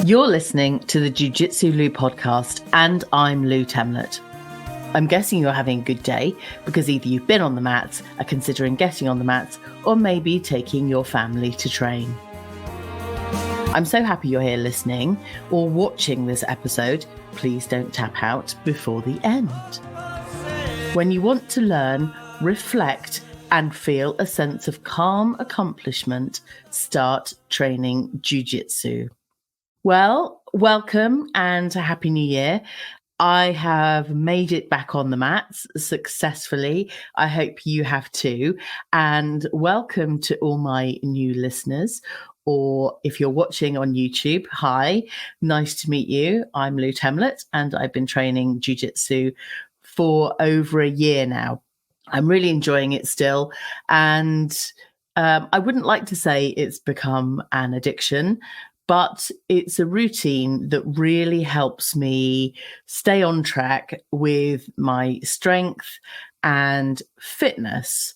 You're listening to the Jiu-Jitsu Lou podcast, and I'm Lou Temlett. I'm guessing you're having a good day because either you've been on the mats, are considering getting on the mats, or maybe taking your family to train. I'm so happy you're here listening or watching this episode. Please don't tap out before the end. When you want to learn, reflect, and feel a sense of calm accomplishment, start training Jiu-Jitsu. Well, welcome and a happy new year. I have made it back on the mats successfully. I hope you have too. And welcome to all my new listeners. Or if you're watching on YouTube, hi, nice to meet you. I'm Lou Temlett and I've been training Jiu-Jitsu for over a year now. I'm really enjoying it still. And I wouldn't like to say it's become an addiction, but it's a routine that really helps me stay on track with my strength and fitness.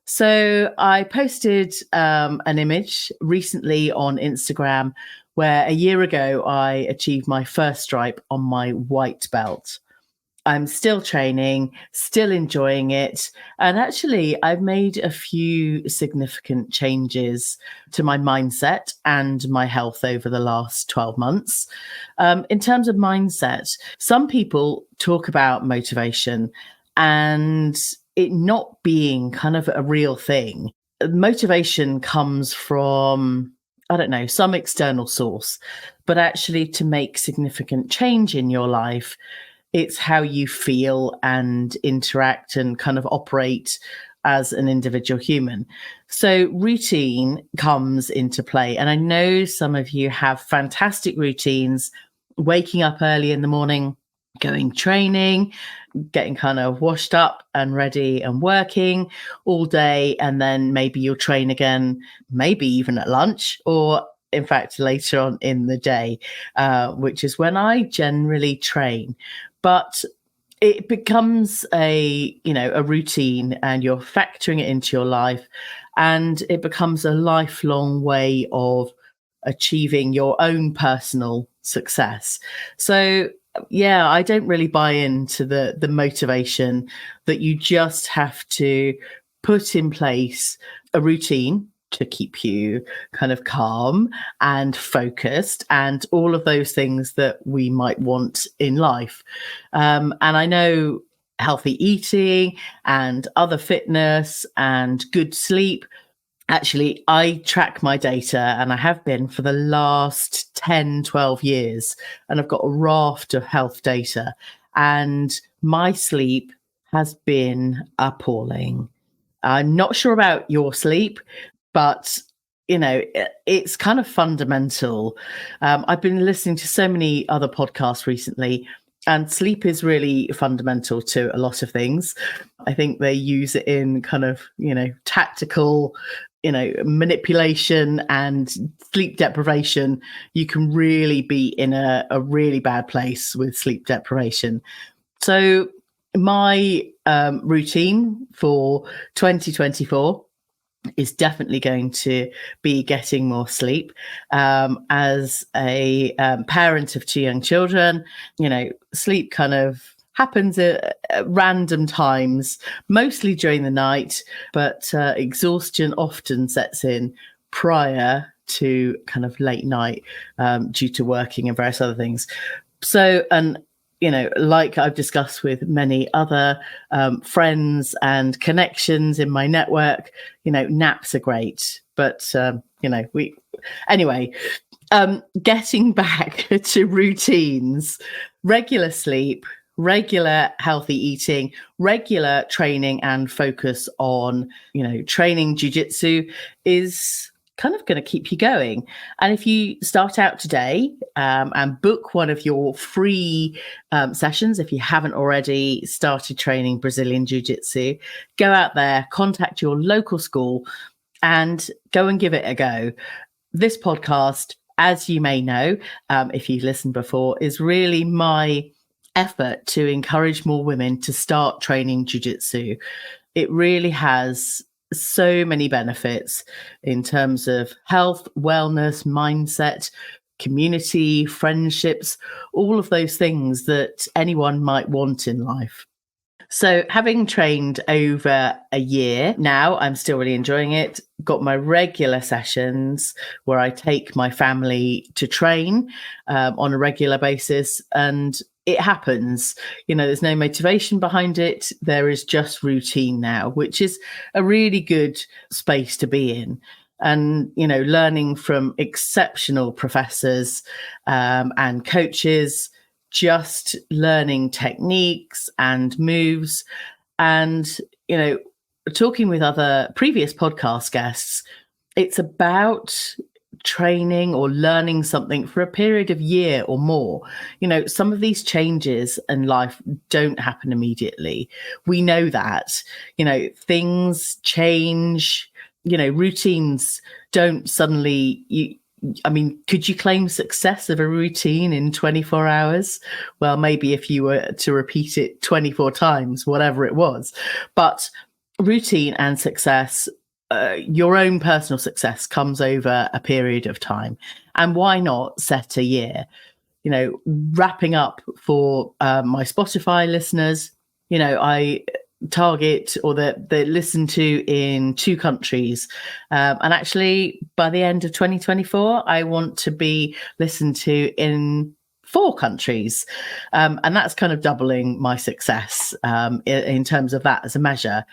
So I posted an image recently on Instagram where a year ago I achieved my first stripe on my white belt. I'm still training, still enjoying it. And actually, I've made a few significant changes to my mindset and my health over the last 12 months. In terms of mindset, some people talk about motivation and it not being kind of a real thing. Motivation comes from, I don't know, some external source, but actually to make significant change in your life, it's how you feel and interact and kind of operate as an individual human. So routine comes into play. And I know some of you have fantastic routines, waking up early in the morning, going training, getting kind of washed up and ready and working all day. And then maybe you'll train again, maybe even at lunch or in fact, later on in the day, which is when I generally train. But it becomes a routine and you're factoring it into your life and it becomes a lifelong way of achieving your own personal success. So, yeah, I don't really buy into the motivation that you just have to put in place a routine to keep you kind of calm and focused and all of those things that we might want in life. And I know healthy eating and other fitness and good sleep. Actually, I track my data and I have been for the last 10, 12 years. And I've got a raft of health data and my sleep has been appalling. I'm not sure about your sleep, but it's kind of fundamental. I've been listening to so many other podcasts recently, and sleep is really fundamental to a lot of things. I think they use it in kind of, tactical, manipulation and sleep deprivation. You can really be in a really bad place with sleep deprivation. So my routine for 2024 is definitely going to be getting more sleep. As a parent of two young children, sleep kind of happens at random times, mostly during the night, but exhaustion often sets in prior to kind of late night due to working and various other things. So, like I've discussed with many other friends and connections in my network, naps are great. But, getting back to routines, regular sleep, regular healthy eating, regular training and focus on, training jiu-jitsu is kind of going to keep you going. And if you start out today and book one of your free sessions, if you haven't already started training Brazilian Jiu-Jitsu, go out there, contact your local school and go and give it a go. This podcast, as you may know, if you've listened before, is really my effort to encourage more women to start training Jiu-Jitsu. It really has so many benefits in terms of health, wellness, mindset, community, friendships, all of those things that anyone might want in life. So, having trained over a year now, I'm still really enjoying it. Got my regular sessions where I take my family to train on a regular basis. And it happens. There's no motivation behind it. There is just routine now, which is a really good space to be in. And, learning from exceptional professors and coaches, just learning techniques and moves, and talking with other previous podcast guests. It's about training or learning something for a period of year or more. Some of these changes in life don't happen immediately. We know that. Things change. Routines don't suddenly could you claim success of a routine in 24 hours? Well, maybe if you were to repeat it 24 times, whatever it was. But routine and success, your own personal success, comes over a period of time. And why not set a year? Wrapping up for my Spotify listeners, I target or that they listen to in 2 countries, and actually by the end of 2024 I want to be listened to in 4 countries, and that's kind of doubling my success in terms of that as a measure.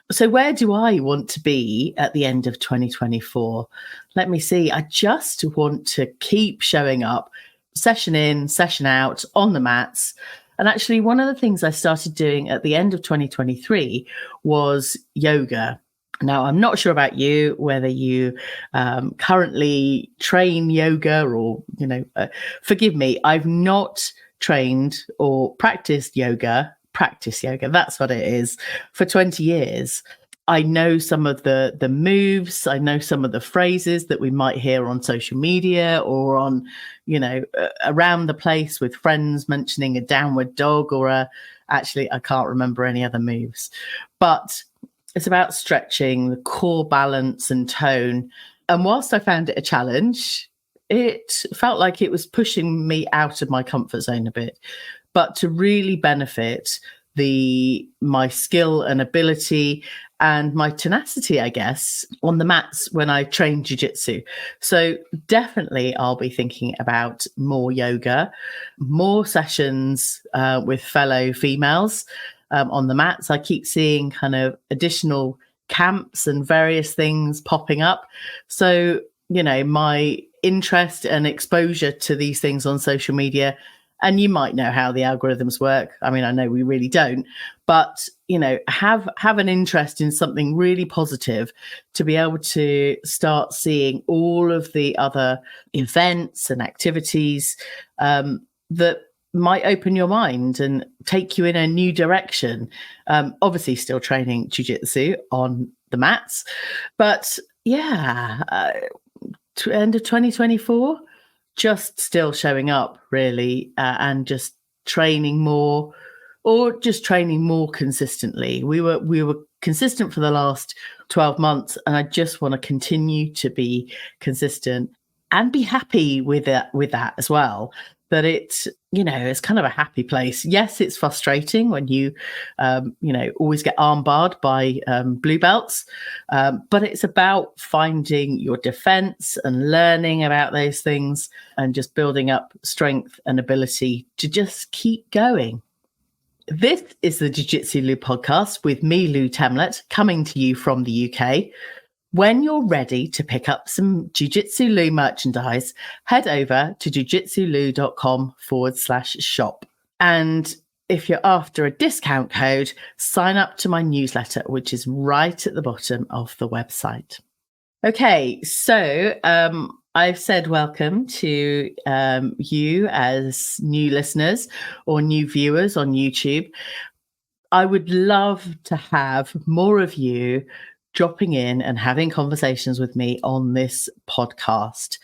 So where do I want to be at the end of 2024? Let me see. I just want to keep showing up, session in, session out, on the mats. And actually, one of the things I started doing at the end of 2023 was yoga. Now, I'm not sure about you, whether you currently train yoga or, forgive me, I've not trained or practice yoga, that's what it is, for 20 years. I know some of the moves. I know some of the phrases that we might hear on social media or on, around the place with friends mentioning a downward dog or actually, I can't remember any other moves. But it's about stretching, the core balance and tone. And whilst I found it a challenge, it felt like it was pushing me out of my comfort zone a bit. But to really benefit my skill and ability and my tenacity, I guess, on the mats when I train jiu-jitsu. So definitely I'll be thinking about more yoga, more sessions with fellow females on the mats. I keep seeing kind of additional camps and various things popping up. So, my interest and exposure to these things on social media, and you might know how the algorithms work. I mean, I know we really don't, but, have an interest in something really positive to be able to start seeing all of the other events and activities that might open your mind and take you in a new direction. Obviously still training jiu-jitsu on the mats, but yeah, end of 2024, just still showing up really, and just training more, or just training more consistently. We were consistent for the last 12 months, and I just want to continue to be consistent and be happy with that as well. That it's kind of a happy place. Yes, it's frustrating when you always get armbarred by blue belts, but it's about finding your defense and learning about those things and just building up strength and ability to just keep going. This is the Jiu-Jitsu Lou podcast with me, Lou Temlett, coming to you from the UK. When you're ready to pick up some Jiu-Jitsu Lou merchandise, head over to jujitsulu.com/shop. And if you're after a discount code, sign up to my newsletter, which is right at the bottom of the website. Okay, so I've said welcome to you as new listeners or new viewers on YouTube. I would love to have more of you dropping in and having conversations with me on this podcast.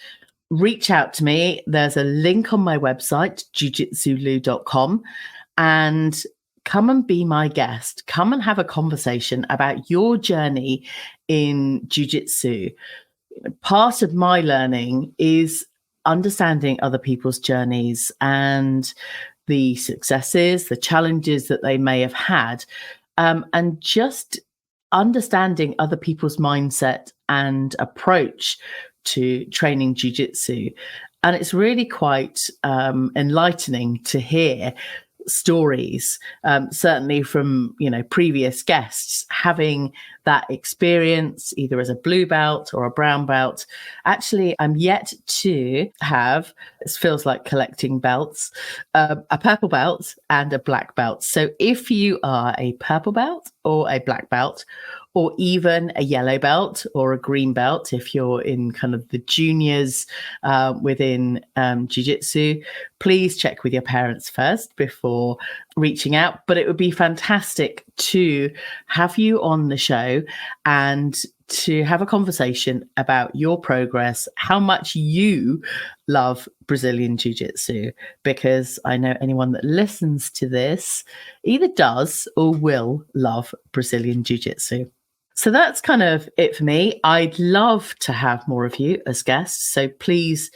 Reach out to me. There's a link on my website, jujitsulu.com, and come and be my guest. Come and have a conversation about your journey in jiu-jitsu. Part of my learning is understanding other people's journeys and the successes, the challenges that they may have had, and just understanding other people's mindset and approach to training jiu-jitsu. And it's really quite enlightening to hear stories, certainly from previous guests, having that experience either as a blue belt or a brown belt. Actually, I'm yet to have, it feels like collecting belts, a purple belt and a black belt. So if you are a purple belt or a black belt, or even a yellow belt or a green belt, if you're in kind of the juniors within jiu-jitsu, please check with your parents first before reaching out. But it would be fantastic to have you on the show and to have a conversation about your progress, how much you love Brazilian Jiu-Jitsu, because I know anyone that listens to this either does or will love Brazilian Jiu-Jitsu. So that's kind of it for me. I'd love to have more of you as guests. So please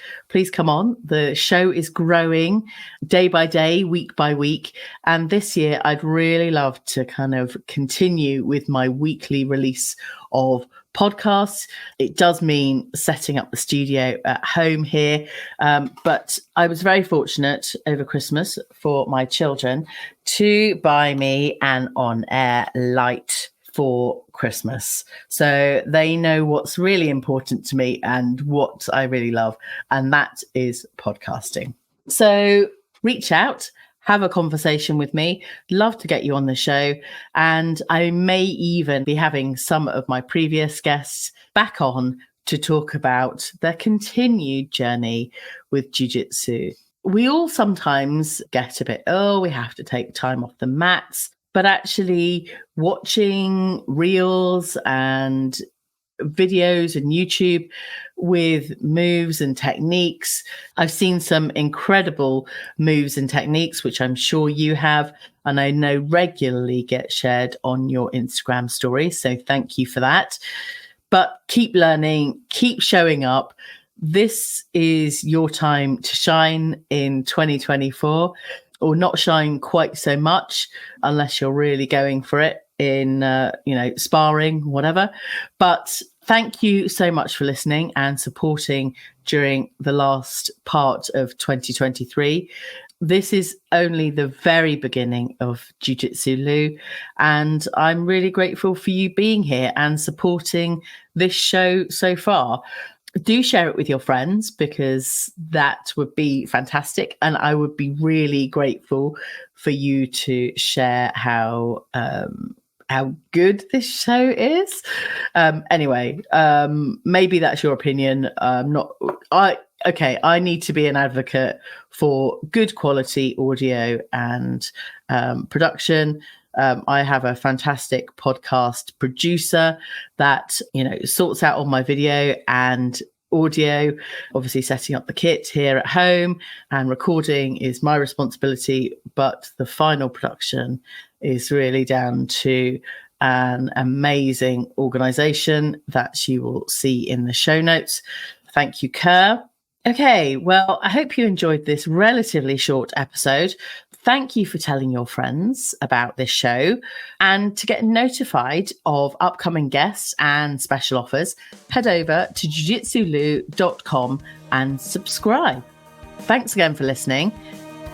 come on. The show is growing day by day, week by week. And this year, I'd really love to kind of continue with my weekly release of podcasts. It does mean setting up the studio at home here. But I was very fortunate over Christmas for my children to buy me an on-air light for Christmas. So they know what's really important to me and what I really love, and that is podcasting. So reach out, have a conversation with me. Love to get you on the show. And I may even be having some of my previous guests back on to talk about their continued journey with jiu-jitsu. We all sometimes get a bit, we have to take time off the mats. But actually watching reels and videos and YouTube with moves and techniques, I've seen some incredible moves and techniques, which I'm sure you have, and I know regularly get shared on your Instagram stories. So thank you for that. But keep learning, keep showing up. This is your time to shine in 2024. Or not shine quite so much unless you're really going for it in, sparring, whatever. But thank you so much for listening and supporting during the last part of 2023. This is only the very beginning of Jiu-Jitsu Lou, and I'm really grateful for you being here and supporting this show so far. Do share it with your friends, because that would be fantastic. And I would be really grateful for you to share how good this show is. Anyway, maybe that's your opinion. I need to be an advocate for good quality audio and production. I have a fantastic podcast producer that, sorts out all my video and audio. Obviously, setting up the kit here at home and recording is my responsibility, but the final production is really down to an amazing organization that you will see in the show notes. Thank you, Kerr. Okay, well, I hope you enjoyed this relatively short episode. Thank you for telling your friends about this show. And to get notified of upcoming guests and special offers, head over to jujitsulu.com and subscribe. Thanks again for listening.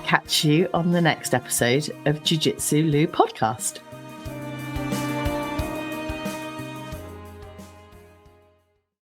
Catch you on the next episode of Jiu-Jitsu Lou podcast.